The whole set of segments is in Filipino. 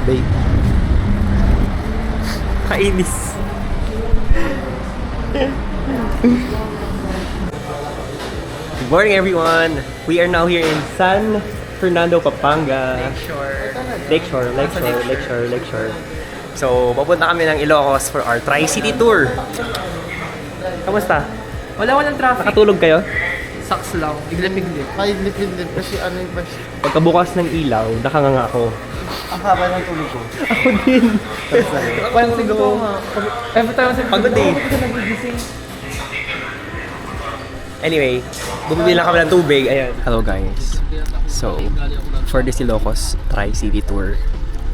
Babe. Kainis. Good morning everyone! We are now here in San Fernando, Pampanga. Lakeshore. So, papunta kami ng Ilocos for our Tri-City Tour. Kamusta? Walang traffic. Nakatulog kayo? Sucks lang. Iglip-iglip. Ay, lip-lip kasi ano yung bas... Pagkabukas ng ilaw, nakanganga ako. Ang haba ng tulog ko. Ako din. Pansin ko nga. Every time sa Pagod eh. Anyway, bumili lang kami ng tubig. Ayan. Hello guys. So, for this Ilocos Tri-City Tour,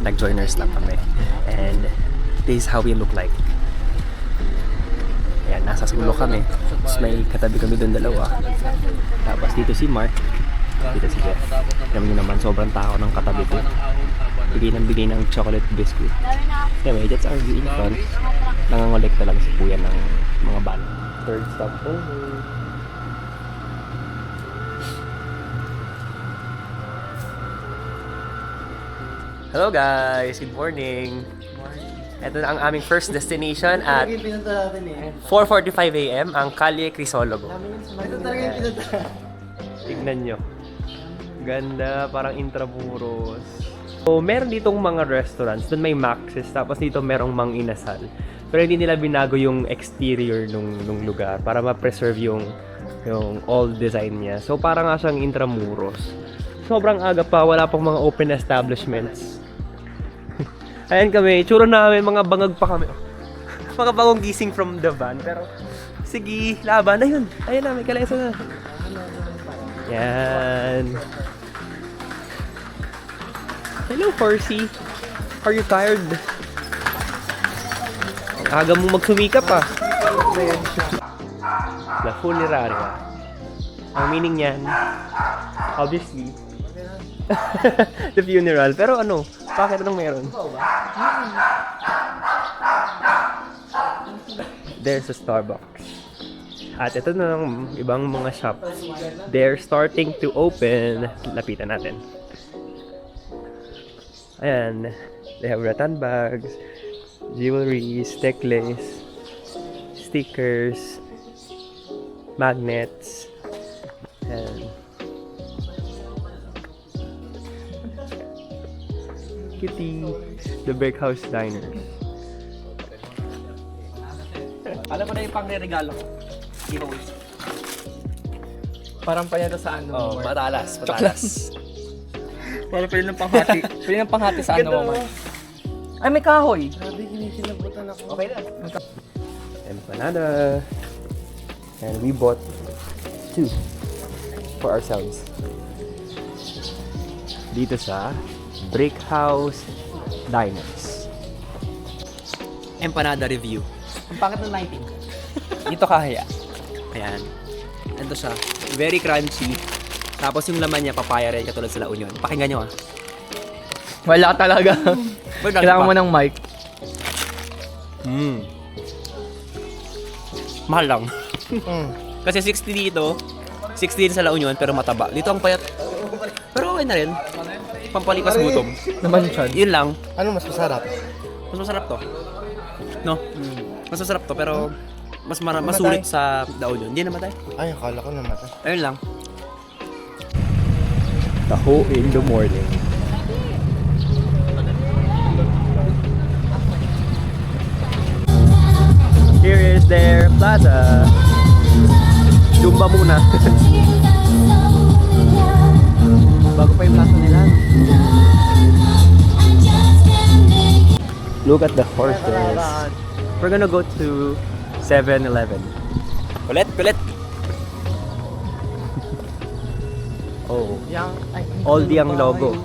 nag-joiners lang kami. And this is how we look like. Ayan, nasa sulo kami. Tapos may katabi kami doon dalawa. Tapos dito si Mark. Dito si Jeff. Alam niyo naman, sobrang tao ng katabi ko. Bigay ng chocolate biscuit. Anyway, that's our view in front. Nangangolekta lang si Kuya ng mga bala. Third stop over. Hello guys! Good morning! Ito na ang aming first destination at 4:45 AM, ang Calle Crisologo. Ito talaga yung pinunta. Tignan nyo. Ganda, parang intramuros. So, meron ditong mga restaurants. Doon may Max's, tapos dito merong Mang Inasal. Pero hindi nila binago yung exterior nung lugar para ma-preserve yung old design niya. So, parang nga siyang intramuros. Sobrang aga pa, wala pang mga open establishments. Ayan kami, tsura namin, mga bangag pa kami. Mga bagong gising from the van. Pero, sige, laban. Ayun, ayun na, may kalesa na. Yan. Hello, Horsey. Are you tired? Ang aga mo magsumikap pa. La funeraria. Ang meaning niyan, obviously, the funeral. Pero ano, bakit anong meron? There's a Starbucks. At ito na ng ibang mga shops. They're starting to open. Lapitan natin. Ayan. They have rattan bags, jewelry, necklace, stickers, magnets, and Kitty, the Bakehouse Diner. Alam mo na yung pang-regalo ko. Giveaways. Parang pa yan sa ano. Oh, matalas. Parang pwede ng panghati. Pwede ng panghati sa ano mo. Ay, may kahoy. Grabe, kinikilabutan ako. Okay na. Empanada. And we bought 2 for ourselves. Dito sa Bakehouse Diners. Empanada review. Ang pangit ng lighting. Dito kaya. Ayan. Ito siya. Very crunchy. Tapos yung laman niya, papaya rin katulad sa La Union. Pakinggan nyo ah. Wala talaga. Kailangan mo ng mic. Mahal lang. Kasi 60 dito, 60 din sa La Union, pero mataba. Dito ang payat. Pero okay na rin. Pampalipas gutom. Naman siya. Yun lang. Ano mas masarap? Mas masarap to. No? Mas masarap to, pero mas masulit sa La Union. Hindi namatay. Ay, akala ko namatay. Ayun lang. Taho in the morning. Here is their plaza. Zumba muna. Bago pa yung plaza nila. Look at the horses. We're gonna go to 7-Eleven. Kulit. Oh. Aldi ang logo.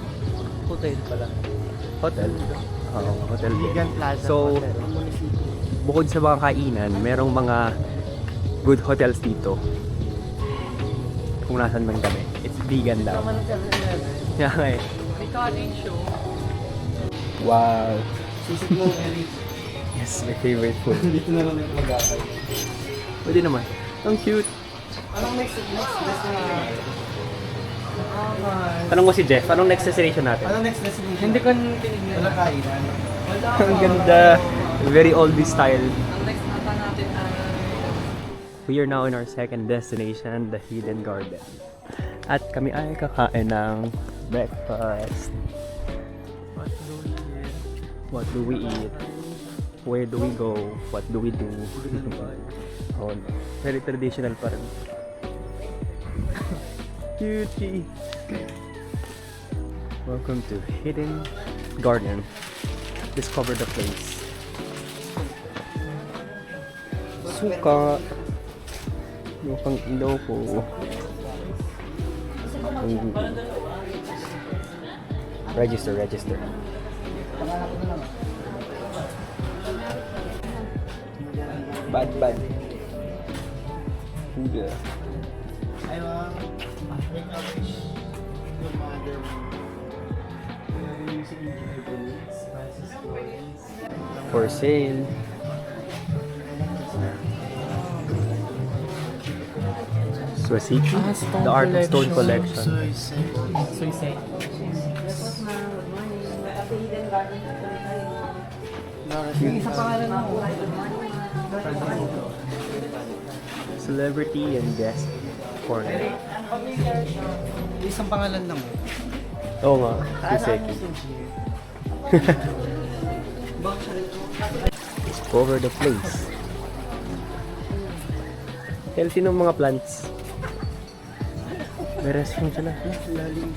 Hotel pala. Hotel? Oo, hotel din. Vegan Plaza So, Hotel. bukod sa mga kainan, merong mga good hotels dito. Kung nasan man kami. It's vegan daw. Yeah, eh. May cottage show. Wow. Sisig mo, Eric. Yes, my favorite food. Dito na lang yung mag-atay. Pwede naman. Ang cute. Anong next na? Tanong ko si Jeff, anong next destination natin? Ano next destination? Hindi ko tinignan. Wala kainan. Ang ganda. Very oldie style. Ang next nata natin ay... We are now in our second destination, the Hidden Garden. At kami ay kakain ng breakfast. What do we eat? Where do we go? What do we do? Oh, no. Very traditional pa rin. Cutie! Welcome to Hidden Garden. Discover the place. Suka! Mukhang iloko. Register. Bad. Huga. I want make a wish to mother. For sale. Swasiki? The Art of Stone Collection. Suicide. Celebrity and Guest Corner. Isang pangalan lang. Oo nga, Suseki. Discover the place. Healthy ng mga plants. May restroom sila. Lalim.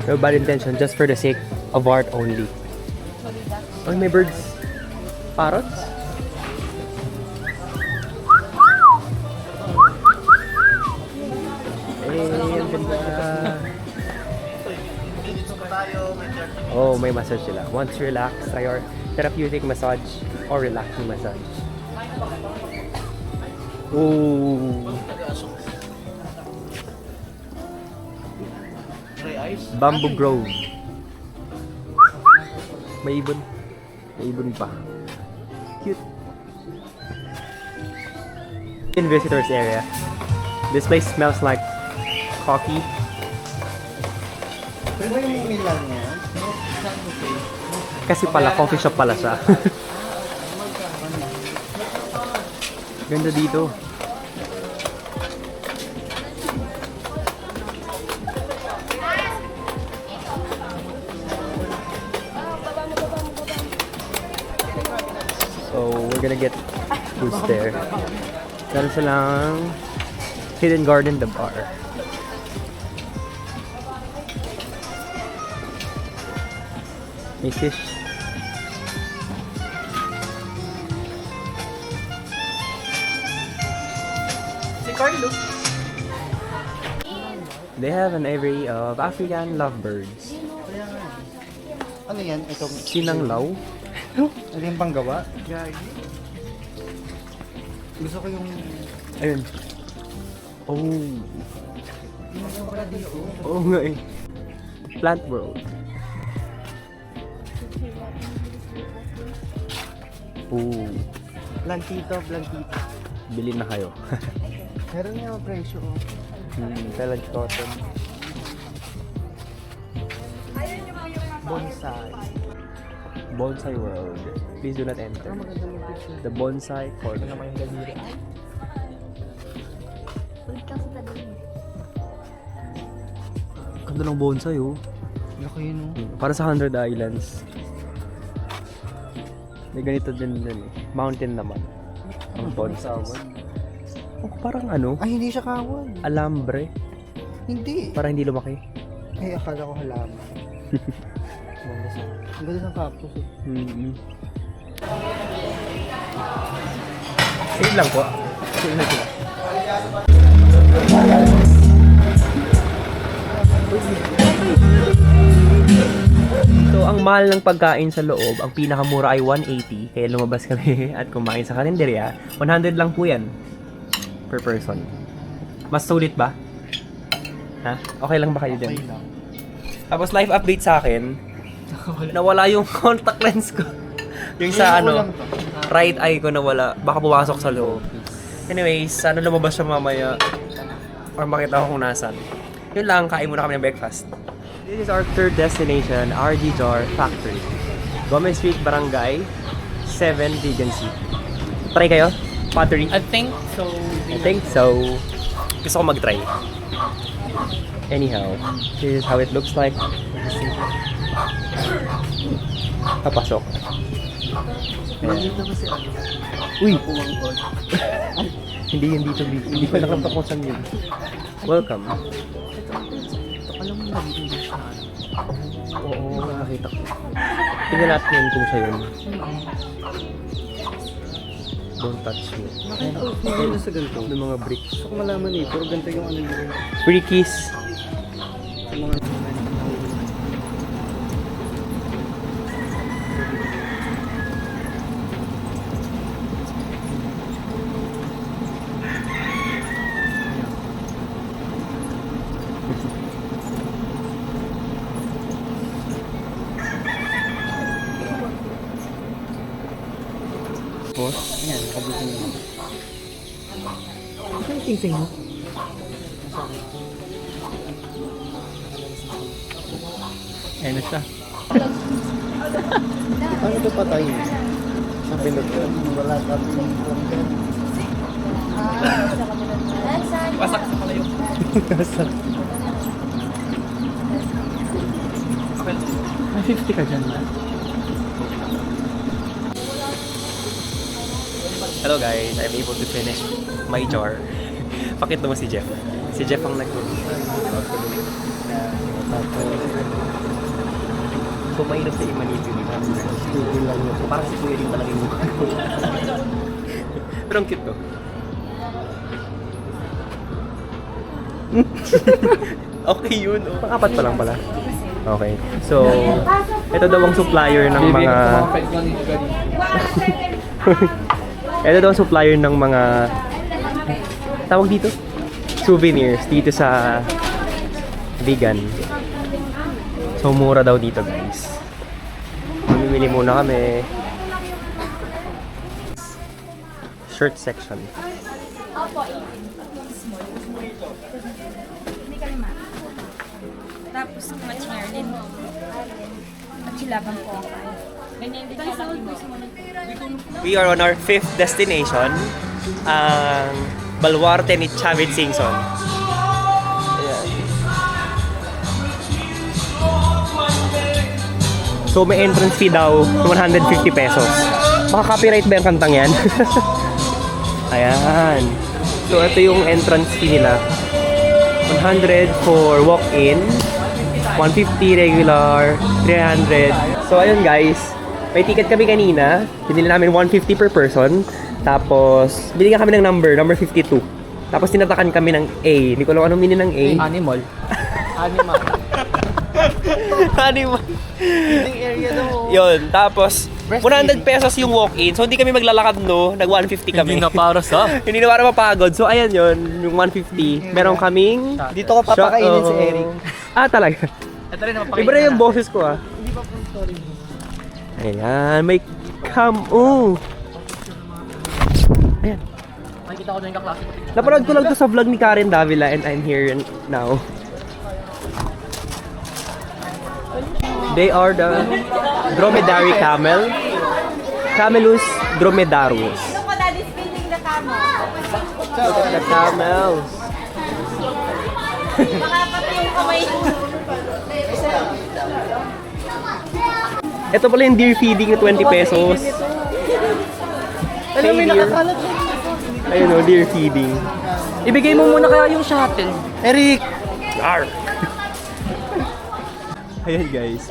No bad intention, just for the sake of art only. Oh, may birds. Parrots? Ang ganda. Oh, may massage sila. Want to relax, try our therapeutic massage or relaxing massage. Ooh. Bamboo Grove. May ibon. May ibon pa. Cute. In visitors area. This place smells like coffee. Pero yung Milan niya. Kasi pala, coffee shop pala siya. Ganda dito. So, we're gonna get food there. Meron silang Hidden Garden, the bar. May fish. Si Carlo. They have an aviary of African lovebirds. Ano yan? Itong Sinanglaw. ano yung panggawa? Gusto ko yung Ayun. Oh. Oo nga eh. Plant World. Oh. plantito. Bili na kayo. Meron nga presyo. Pelage cotton. Bonsai. Bonsai World. Please do not enter. The Bonsai Corner. naman yung daliri. Ganda ng bonsai oh. Laki yun oh. Para sa 100 Islands. May ganito din eh. Mountain naman. Ang bonsai. Oh, parang ano? Ay, hindi siya kawan. Alambre. Hindi. Para hindi lumaki. Ay, akala ko halaman. Ang ganda ng cactus eh. Save lang po. Save lang sila. So, ang mahal ng pagkain sa loob, ang pinakamura ay 180. Kaya lumabas kami at kumain sa karinderya. 100 lang po yan. Per person. Mas sulit ba? Ha? Okay lang ba kayo din? Okay lang. Tapos live update sa akin, nawala yung contact lens ko. Yung sa ano, right eye ko na wala. Baka pumasok sa loob. Anyways, sana lumabas siya mamaya. Or makita ko kung nasan. Yun lang, kain muna kami ng breakfast. This is our third destination, RG Jar Factory. Gomez Street, Barangay, 7 Regency. Try kayo? Pottery? I think so. I think so. Gusto ko mag-try. Anyhow, this is how it looks like. Papasok. Ayan. Uy! Hindi ko nakapag kung saan yun. Welcome. Alam mo na dito siya. Oo, nakakita ko. Tingnan natin kung siya yun. Don't touch me. Hindi na sa ganito. Yung mga bricks. Gusto ko malaman eh, pero ganito yung ano nila. Brickies. Sa mga... Boss? Ayan, kabutin mo. Ano yung king-sing mo? Ayan na siya. Paano ito patay? Sa pinag wala ka pinag-content. Pasak sa palayo. May 50 ka dyan, man. Hello guys, I'm able to finish my jar. Pakita mo si Jeff. Si Jeff ang So mahirap sa i-manipulate. Hindi lang yun. So parang si Kuya rin talaga yung mukha ko. Pero ang cute to. Okay yun. Oh. Pang-apat pa lang pala. Okay. So, ito daw ang supplier ng mga... ito daw ang supplier ng mga... Tawag dito? Souvenirs dito sa vegan. So, mura daw dito guys. Mamimili muna kami. Shirt section. Opo, hindi ka lima. Tapos matchmer din mo. At silabang po ang kain. Ganyan din ka lang mo. We are on our 5th destination. Ang Baluarte ni Chavit Singson. Ayan. So may entrance fee daw 150 pesos. Baka copyright ba yung kantang yan? Ayan. So ito yung entrance fee nila. 100 for walk-in, 150 regular, 300. So ayun guys, may ticket kami kanina. Binili namin 150 per person. Tapos binigyan kami ng number 52. Tapos tinatakan kami ng A. Hindi ko alam anong meaning ng A. Animal. Animal. Animal. Feeding area daw. Yun, tapos 100 pesos yung walk-in. So hindi kami maglalakad no, nag 150 kami. Hindi na para sa... Hindi na para mapagod. So ayan yun, yung 150. Meron kaming Dito ko papakainin si Eric. Ah, talaga. Ito rin napapakita. Iba na yung boses ko ah. Hindi pa po story. Ayan, may cam. Ayan. Nakikita ko na yung kaklase ko. Napanood ko lang to sa vlog ni Karen Davila and I'm here now. They are the dromedary camel. Camelus dromedarus. Ano ko daddy spinning the camel? Look at the camels. Baka pati yung kamay. Ito pala yung deer feeding na 20 pesos. Alam mo, Hey, may dear. nakakalat na. Ayun o, deer feeding. Ibigay mo muna kaya yung shuttle. Eric! Arr! Ayan guys,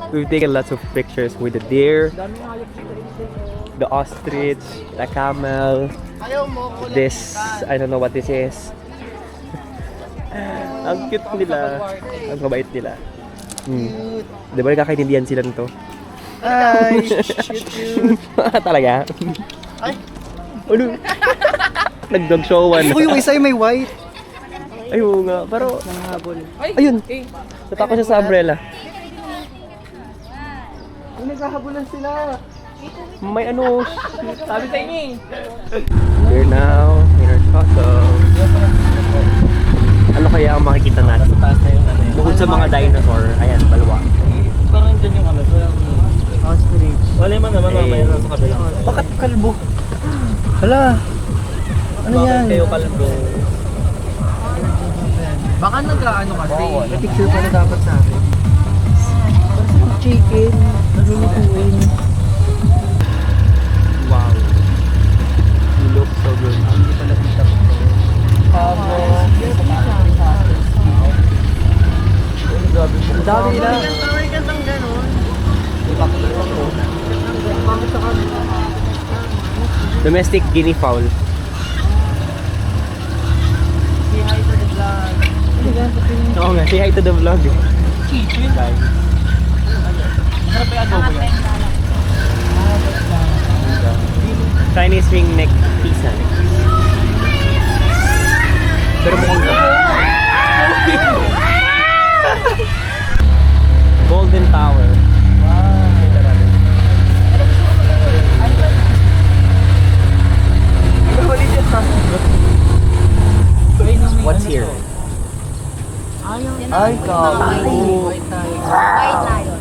we've taken lots of pictures with the deer, the ostrich, the camel, Ayaw mo ko this, I don't know what this is. Ang cute nila, ang kabait nila. Di ba nagkakaintindihan sila nito? Ay, shoot. Talaga? Ay, Ano? Nag-dog showan. gusto ko yung isa yung may white. Ayun nga, pero Nanghabol. ayun, natakot siya sa umbrella. Ay, naghahabulan sila. May ano, sabi sa inyo eh. We're now in our shuttle. Ano kaya ang makikita natin? Bukod sa mga dinosaur, ayan, balwa. Parang dyan yung ano, wala man naman mamaya na sa kabila. Bakit kalbo? Hala! Ano yan? Kayo kalbo. Baka nag-ano kasi. May picture pa na dapat sa akin. Chicken, nalulutuin. Wow. You look so good. Hindi pa nakita ko. Ang dami nila. May kantang gano'n. Domestic guinea fowl. Say hi to the vlog. Oo nga, say hi to the vlog. Bye. Chinese ringneck pizza. Pero mukhang Golden Tower. What's here? Ay, kapo. White lion.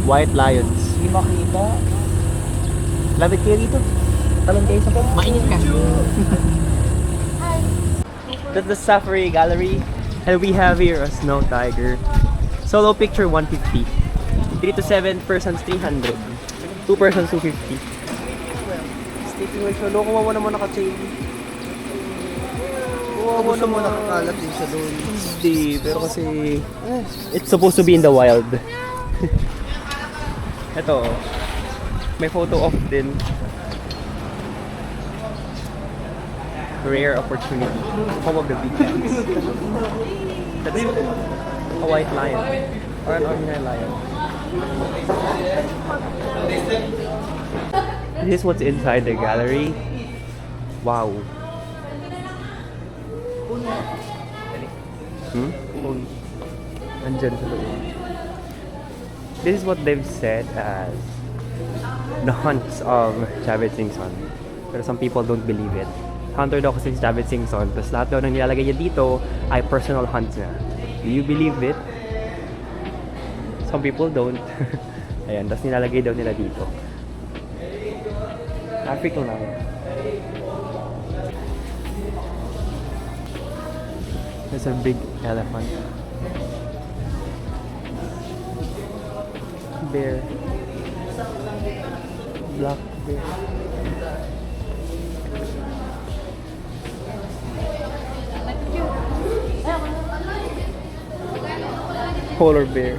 White lions. Hindi makita. Lapit kayo dito. Talon kayo sa phone. Mainit ka. That's the Safari Gallery. And we have here a snow tiger. Solo picture 150. 3 to 7 persons 300. 2 persons 250. Sleeping with solo. Kumawa naman naka-chain. Gusto mo nakakalat din siya doon. Hindi, pero kasi it's supposed to be in the wild. Ito, may photo op din. Rare opportunity. Home of the big cats. That's a white lion. Or an ordinary lion. This is what's inside the gallery. Wow. Andyan sa loob. This is what they've said as the hunts of Chavez Singson. Pero some people don't believe it. Hunter daw kasi si Chavez Singson. Tapos lahat daw nang nilalagay niya dito ay personal hunts na. Do you believe it? Some people don't. Ayan, tapos nilalagay daw nila dito. African lang. There's a big elephant. Bear. Black bear. Polar bear.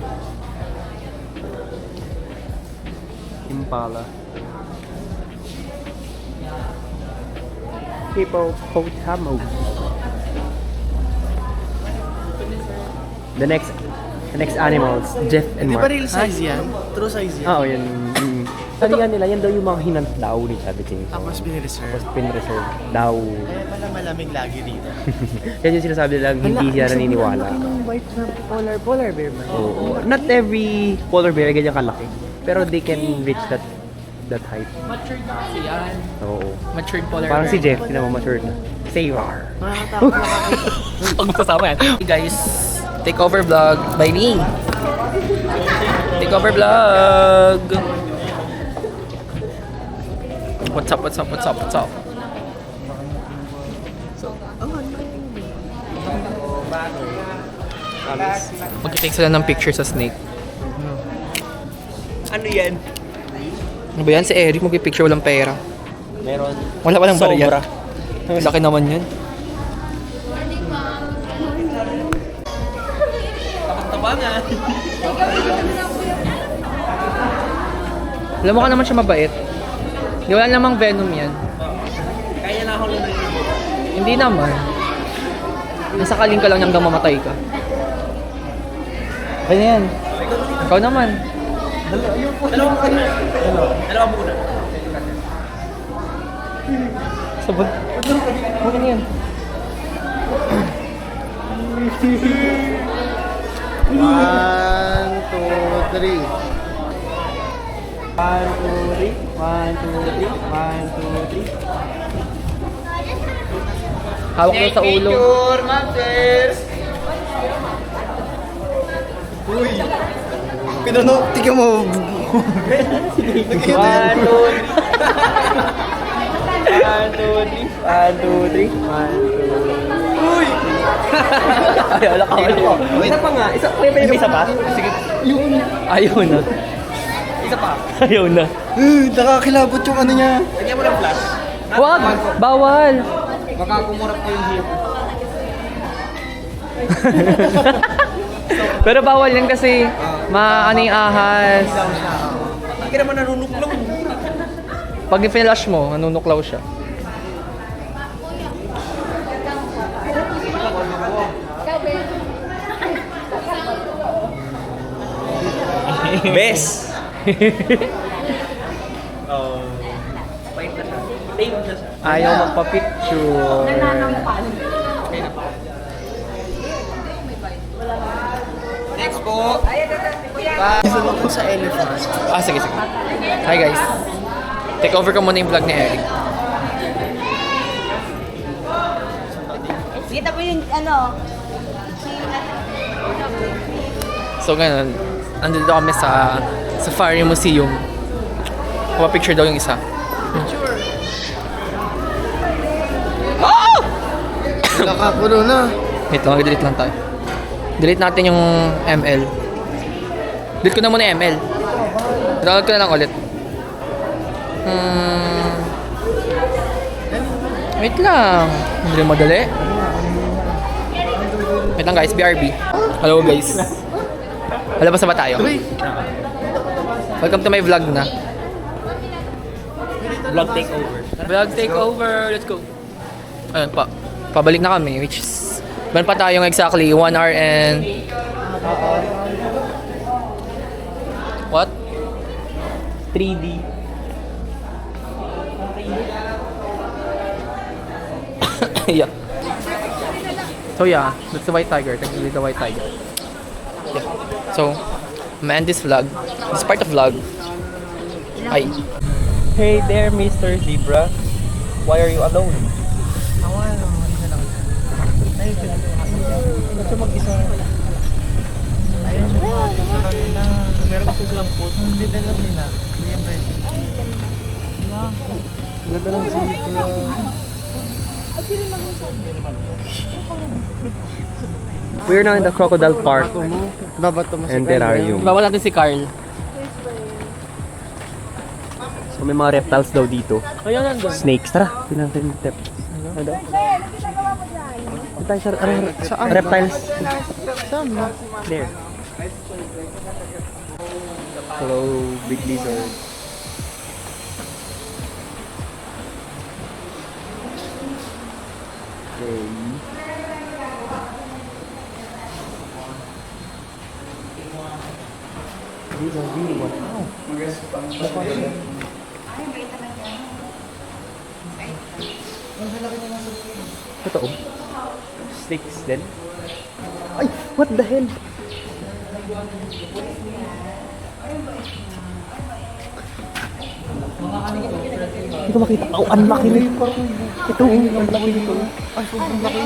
Impala. Hippopotamus. The next animals, Jeff and Di Mark. ba real size yan? True size yan? Oo, yan. Salihan nila, yan daw yung mga hinant daw ni Chavez Singson. Tapos binireserve. Tapos pinreserve daw. Kaya pala malamig lagi dito. Yan yung sinasabi nilang hindi siya naniniwala. white na polar bear man. Oo. Not every polar bear ganyan kalaki. Pero they can reach that height. Matured na kasi yan. Oo. Matured polar Parang si Jeff, hindi naman matured na. Say rar. Nakakatakot nakakita. Pag masasama yan. Hey guys, takeover vlog by me. Takeover vlog. What's up, what's up, what's up, what's up? Magkitake sila ng picture sa snake. Ano yan? Ano ba yan? Si Eric magpipicture walang pera. Meron. Wala pa lang Sobra. barya. Laki naman yun. Tabangan. Alam mo ka naman siya mabait. Di wala namang venom yan. Kaya na ako lang. Hindi naman. Nasakaling ka lang hanggang mamatay ka. Kaya yan. Ikaw naman. Dalawa muna. Sabon. Muna yan. One, two, three. 1, 2, 3. 1, 2, 3. 1, 2, 3. Hawak mo sa ulo. Picture, Masters! Uy! Pinano, tignan mo. 1, 2, 3. 1, 2, 3. 1, 2, 3. 1, 2, 3. Uy! Ay, wala ka. Isa pa nga. Isa, may isa pa? Sige. Yun. Ayaw na. Isa pa. Ayaw na. Nakakilabot yung ano niya. Kanya mo ng flash. Wag! Bawal! Baka kumurap ko yung hip. Pero bawal yan kasi ano yung ahas. Hindi naman nanunuklong. Pag i-flash mo, nanunuklaw siya. Best! Oh. Wait na siya. Take na siya. Ayaw magpa-picture. Next po. Isa lang po sa elephant. Ah, sige, sige. Hi guys. Take over ko muna yung vlog ni Eric. Kita po yung ano. So ganun, andito kami sa Safari Museum. Papa-picture daw yung isa. Ah! Nakakulo na. Wait lang, delete lang tayo. Delete natin yung ML. Delete ko na muna yung ML. Download ko na lang ulit. Wait lang. Hindi rin madali. Wait lang guys, BRB. Hello guys. Halabas na ba tayo? Welcome to my vlog na. Vlog takeover. Vlog takeover. Let's go. Ayun pa. Pabalik na kami, which is meron pa tayong exactly 1 hour and what? 3D. Yeah. So yeah, that's the white tiger. Technically the white tiger. Yeah. So, I'm gonna end this vlog. This part of vlog. Hi. Hey there, Mr. Zebra. Why are you alone? Ba't siya mag-isa? Ayun, meron kasi silang food. Hindi na lang nila. Hindi yan bread. Ganda lang zebra. We're now in the Crocodile Park Babato mo and terrarium. Bawal natin si Carl. So may mga reptiles daw dito. Ayun, nandun. Snakes. Tara, tingnan natin yung tip. Ano daw? Ito tayo sa reptiles. Saan ba? There. Hello, big lizard. Okay. These are really wow. Totoo. Snakes din. Ay, what the hell? Hindi ko makita. Oh, ang laki rin. Ito, ang laki nito. Ay, sobrang laki.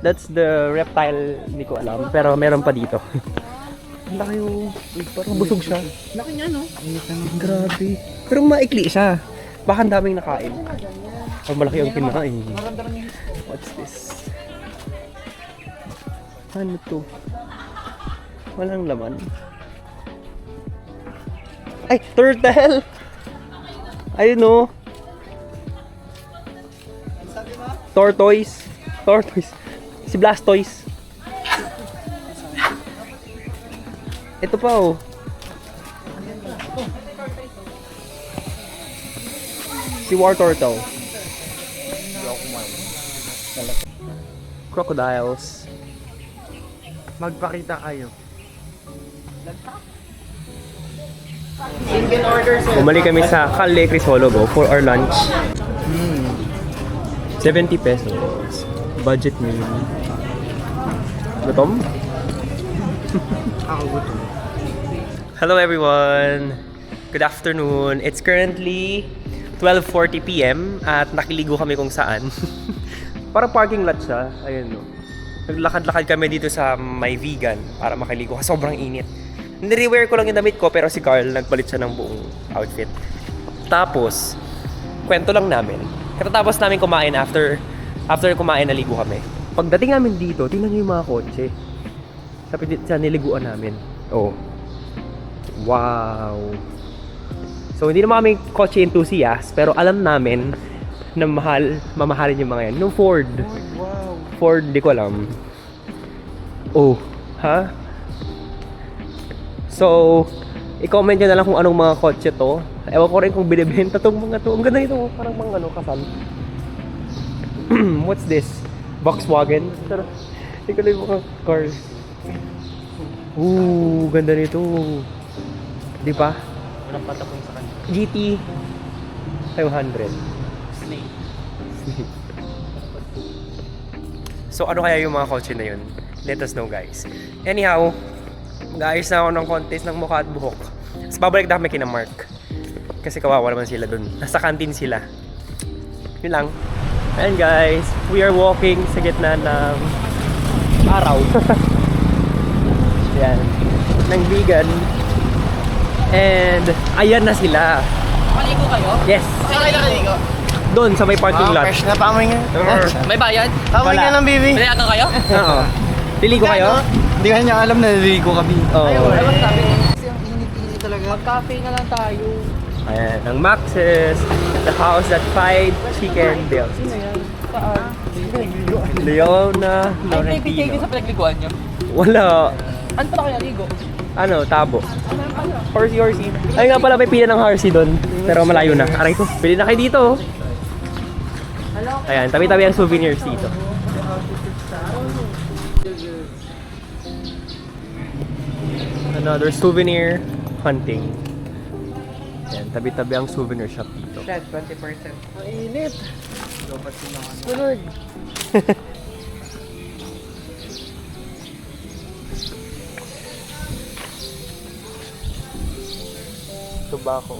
That's the reptile, hindi ko alam. Pero meron pa dito. Ang laki yung... Parang busog siya. Laki niya, no? Grabe. Pero maikli siya. Baka ang daming nakain. Ang malaki ang kinain. What's this? Ano to? Walang laman. Ay! Turtle! Ayun o. Tortoise. Tortoise. Si Blastoise. Ito pa oh. Si War Turtle. Crocodiles. Magpakita kayo. Bumalik kami sa Calle Crisologo for our lunch. 70 pesos. Budget meal. Gutom? Ako gutom. Hello everyone! Good afternoon. It's currently 12:40 PM at nakiligo kami kung saan. Parang parking lot siya. Ayun no. Naglakad-lakad kami dito sa may vegan para makiligo kasi sobrang init. Nire-wear ko lang yung damit ko pero si Carl nagpalit siya ng buong outfit. Tapos, kwento lang namin. Katatapos namin kumain after kumain naligo kami. Pagdating namin dito, tingnan niyo yung mga kotse. Sa niliguan namin. Oh. Wow. So, hindi naman kami kotse enthusiast, pero alam namin na mamahalin yung mga yan. Yung Ford. Wow. Ford, di ko alam. Oh, ha? So, i-comment nyo na lang kung anong mga kotse to. Ewan ko rin kung binibenta tong mga to. Ang ganda nito, parang mga ano, kasal. What's this? Volkswagen? Pero, hindi ko lang yung mga cars. Ooh, ganda nito. Di ba? Walang patapon sa kanya. GT 500. Snake. So ano kaya yung mga kotse na yun? Let us know guys. Anyhow, mag-aayos na ako ng contest ng mukha at buhok. Tapos babalik na kami kina Mark. Kasi kawawa naman sila dun. Nasa kantin sila. Yun lang. And guys, we are walking sa gitna ng araw. Yan. Ng vegan. And ayan na sila. Maligo kayo? Yes. Saan kayo nakaligo? Doon sa may parking lot. Fresh na pamoy nga. May bayad? Pamoy nga Wala. ng baby. Pinayagan kayo? Oo. Liligo kayo? Hindi ka niya alam na naliligo kami. Oo. Ano ba sabi? Kasi ang init-init talaga. Mag-cafe na lang tayo. Ayan, ang Max's, the house that fried chicken built. Saan? Leona Ay, may PK Laurentino. sa pinagliguan nyo. Wala. Ano pala kayo ligo? Ano, tabo. Horsey. Ay nga pala, may pila ng horsey doon. Pero malayo na. Aray ko, pili na kayo dito. Ayan, tabi-tabi ang souvenirs dito. Another souvenir hunting. Ayan, tabi-tabi ang souvenir shop dito. Dad, 20%. Mainit. Sunod. Tobacco.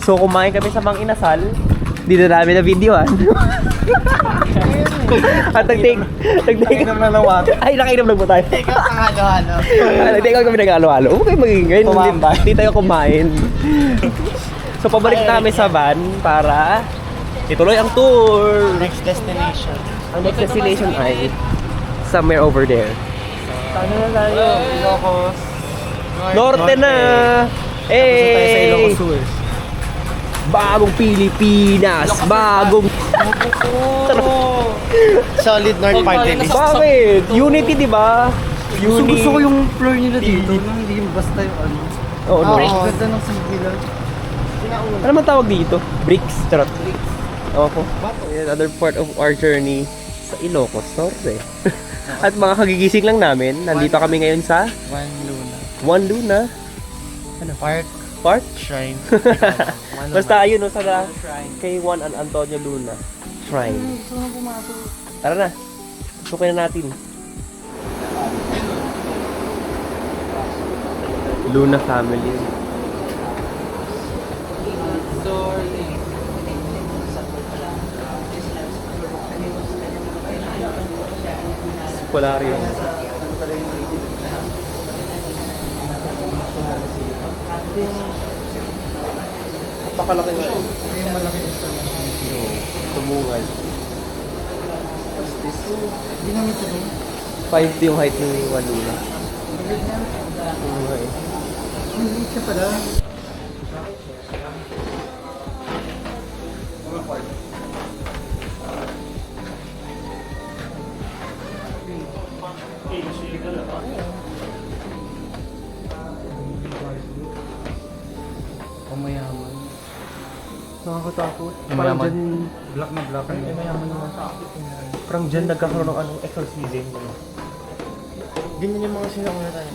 So, kumain kami sa Mang Inasal. Dito namin na videoan. At nag-take Inom na ng water. Ay, nakainom lang po tayo. Ikaw ang halo-halo. Nag-take out kami ng halo-halo. Huwag kayo magingay. Kumambay. Hindi tayo kumain. So, pabalik na kami sa van para ituloy ang tour. Next destination. Ang next destination ay somewhere over there. Ano na tayo? Ilocos. Norte na! Tapos na tayo sa Ilocos Hey! Sur. Bagong Pilipinas! Bagong... Solid North Party list. Bakit? Unity, di ba? Gusto ko yung floor nila dito. Hindi yung basta yung ano. Oo, no. Ganda ng simula. Ano man tawag dito? Bricks? Charot. Opo. Another part of our journey sa Ilocos Norte. At mga kagigising lang namin, nandito kami ngayon sa One Luna. Juan Luna Park. Park. Shrine. Basta ayun, no, sa kay Juan Antonio Luna Shrine. Tara na. Sukin na natin. Luna family. Polarium. Napakalaki nga. Yung malaki ito. Tumungan. Hindi namin ito doon. 5 yung height ni Walula. Tumungan. Hindi siya pala. Mayaman. Nakakatakot. Mayaman. Dyan, Black na black. Mayaman naman. parang dyan nagkakaroon ng anong exorcism. Ganyan yung mga sinauna tayo.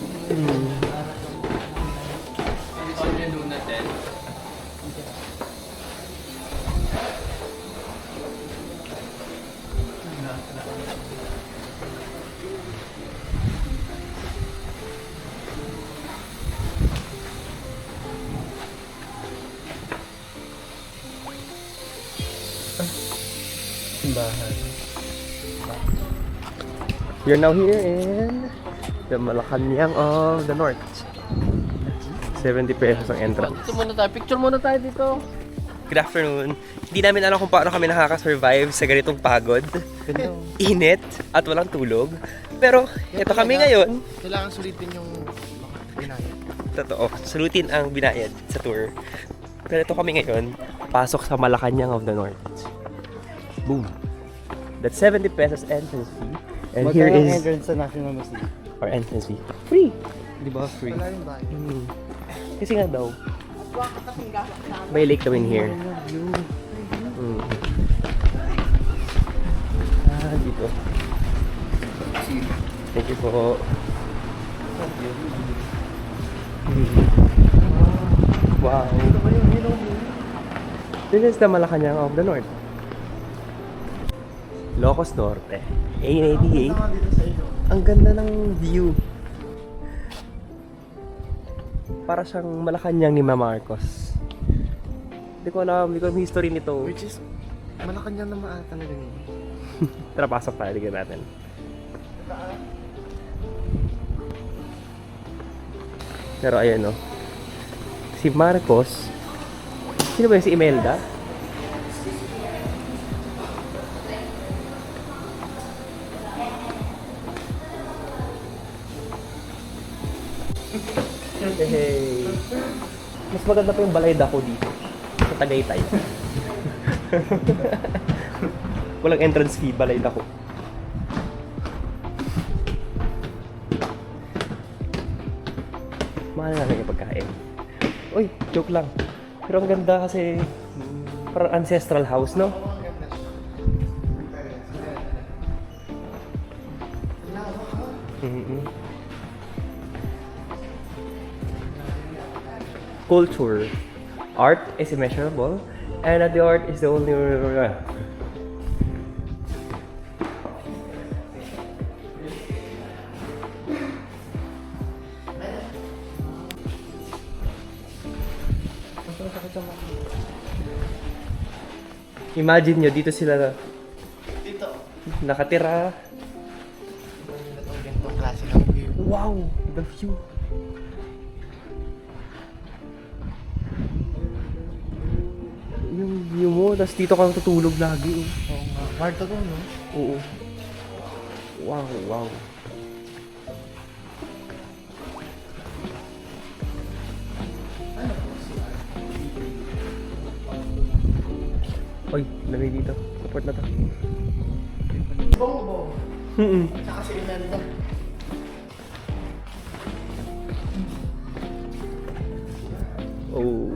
We're now here in the Malacanang of the North. 70 pesos ang entrance. Picture muna tayo dito. Good afternoon. Hindi namin alam kung paano kami nakaka-survive sa ganitong pagod, init, at walang tulog. Pero, ito kami ngayon. Kailangan sulitin yung binayad. Totoo, salutin ang binayad sa tour. Pero ito kami ngayon, pasok sa Malacanang of the North. Boom. That's 70 pesos entrance fee. And here is entrance sa National Museum. our entrance fee. Free! Di ba? Free. Wala yung bahay. Kasi nga daw, may lake daw in here. Dito. Thank you po. Wow. This is the Malacanang of the North. Ilocos Norte. A88. Ang ganda ng view. Para siyang Malacanang ni Mama Marcos. Hindi ko alam yung history nito. Which is, Malacanang naman talaga niya. Tara, pasok tayo. Tignan natin. Pero ayan, no. Si Marcos. Sino ba yun? Si Imelda? Hey. Mas maganda pa yung balay dako dito. Sa Tagaytay. Walang entrance fee, balay dako. Mahal na lang yung pagkain. Uy, joke lang. Pero ang ganda kasi parang ancestral house, no? Culture. Art is immeasurable, and the art is the only... Imagine nyo, dito sila nakatira. Itong gantong klase ng view. Wow! The view! Yung view mo, tapos dito ka tutulog lagi. Oo nga. Kwarto ko, no? Oo. Wow, wow. Oy, lamig dito. Support na to. Bongbong. Tsaka si Imelda. Oh.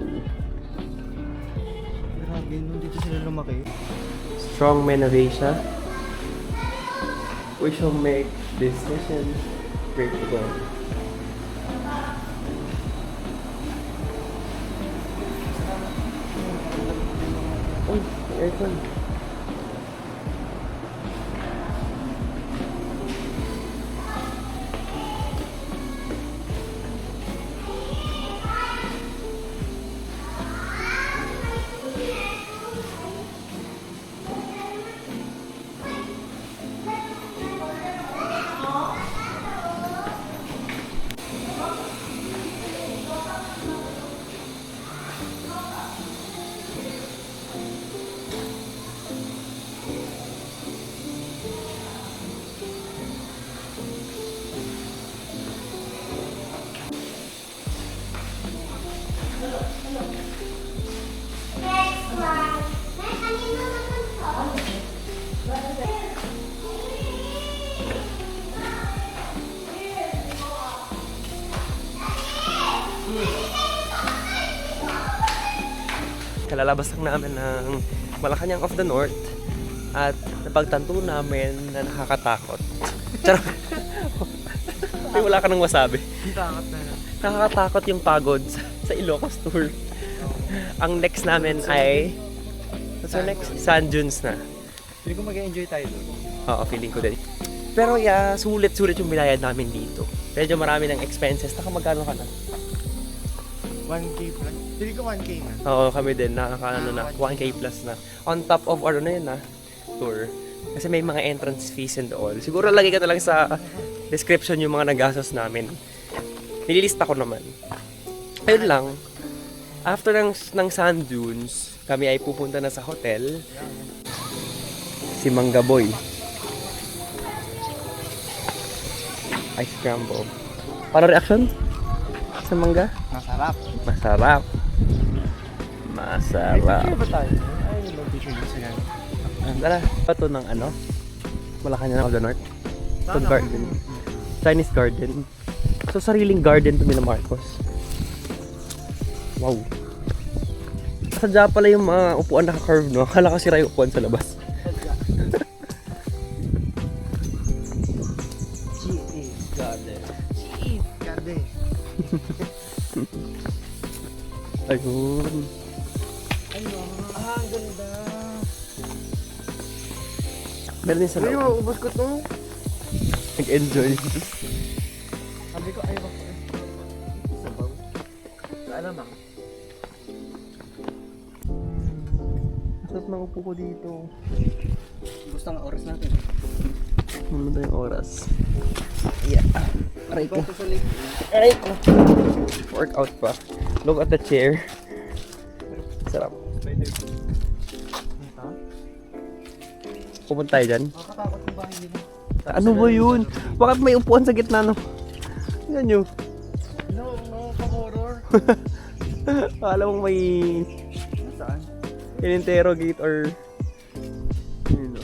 Grabe, no? Dito sila lumaki. Strong men of Asia. We shall make this nation great again. Uy, aircon. Kalalabas lang namin ng Malacanang of the North at napagtanto namin na nakakatakot. Charot. Ay, wala ka nang masabi. Takot na lang. Nakakatakot yung pagod sa Ilocos Tour. Ang next namin ay... What's our next? Sand Dunes na. Hindi ko mag-enjoy tayo doon. Oo, feeling ko din. Pero yeah, sulit-sulit yung binayad namin dito. Medyo marami ng expenses. Magkano ka na? 1K plus. Hindi ko 1K na. Oo, kami din. Nakakaano na. 1K plus na. On top of our ano yun tour. Kasi may mga entrance fees and all. Siguro lagay ka na lang sa description yung mga nagastos namin. Nililista ko naman. Ayun lang. After ng sand dunes, kami ay pupunta na sa hotel. Si Mangga Boy. Ice scramble. Para reaction? Sa mangga? Masarap. Masarap. Masarap. Picture ba tayo? Ay, mag-picture dito sa ganun. Tara, ito ng ano? Malacanang of the North. Ito garden. Chinese garden. So, sariling garden to nila Marcos. Wow. Sadya pala yung mga upuan naka-curve, no? Akala ko sira yung upuan sa labas. Cheese garden. Cheese garden. Ayun. Ang ganda. Meron din sa Uy, loob. maubos ko to. Nag-enjoy. Sabi ko, ayaw ako. Sabaw. Alam lang. Masarap ng upo ko dito. Gusto ng oras natin. Ano ba yung oras? Yeah. Aray ko. Ito sa lake. Aray ko. Workout pa. Look at the chair. Sarap. Pupunta tayo dyan. Nakakatakot yung bahay nila. Ano ba yun? Bakit may upuan sa gitna, no? Yan nyo. No, pa-horror. Akala mong may Saan? in-interrogate or yun, no?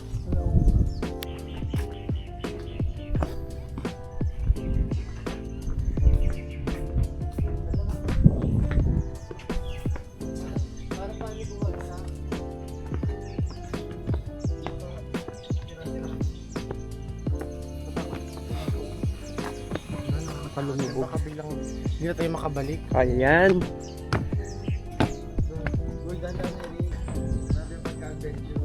Nakakalumibog. Baka biglang hindi na tayo makabalik. Ayan. Uy, ganda na rin. Sabi pagka-adventure.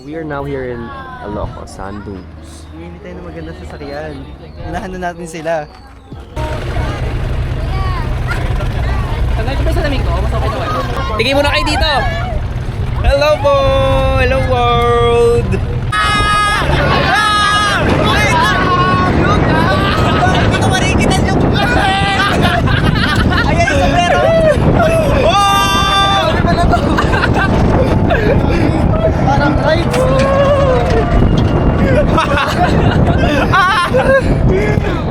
We are now here in Ilocos, Sand Dunes. Hindi tayo na maganda sa sakyan. Unahan na natin sila. Tigay muna kayo dito! Hello po! Hello world! Parang rides!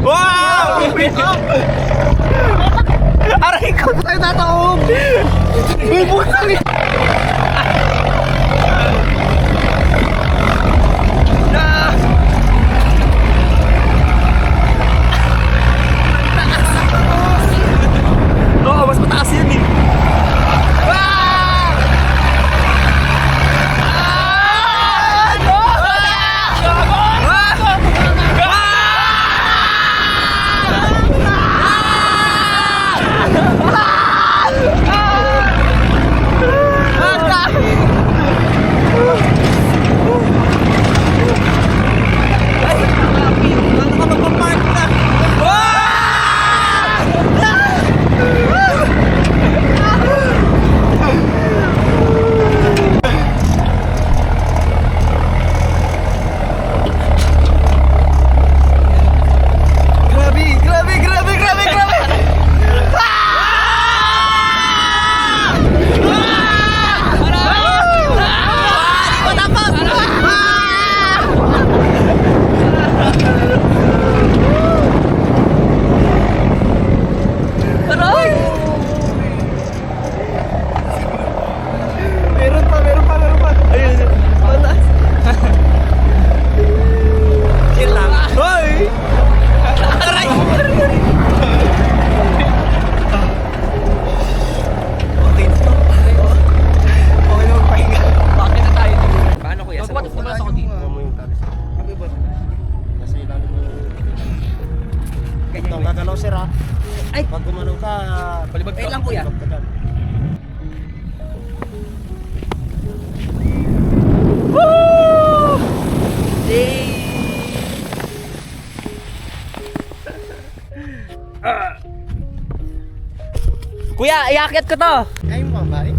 Wow! Aray ko! Tayo tataob! Uy, bukang! Oo, mas mataas yun eh. Kuya, iakyat ko to! Kaya mo ba, pare?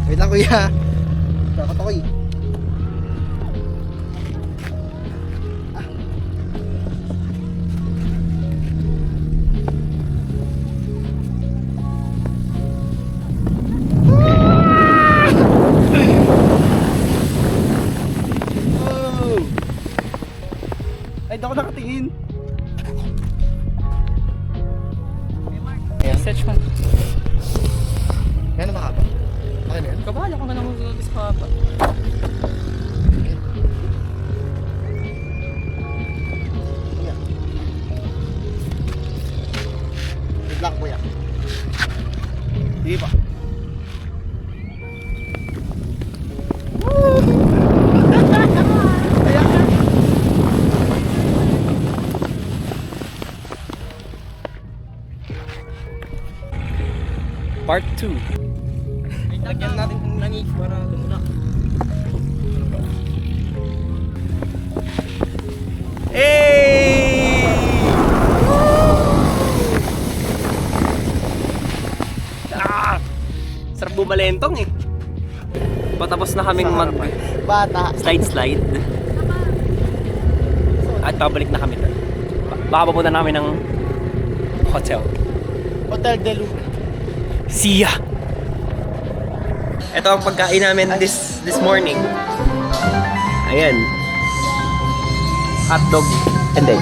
Wait lang, kuya. Takot ako eh. Oh! Ay, di ako nakatingin. Search mo. Gano'n makaba? Okay na yan? Kabahala kung ganun mag-ulis pa pa. Wait lang, kuya. Sige pa. Part 2. Lagyan natin ng langis para lumulak. Hey! Ah! Sarap bumalentong eh. Patapos na kaming Bata. slide. At pabalik na kami doon. Baka papunta namin ng hotel. Hotel de Lu. See ya! Ito ang pagkain namin this morning. Ayan. Hotdog and egg.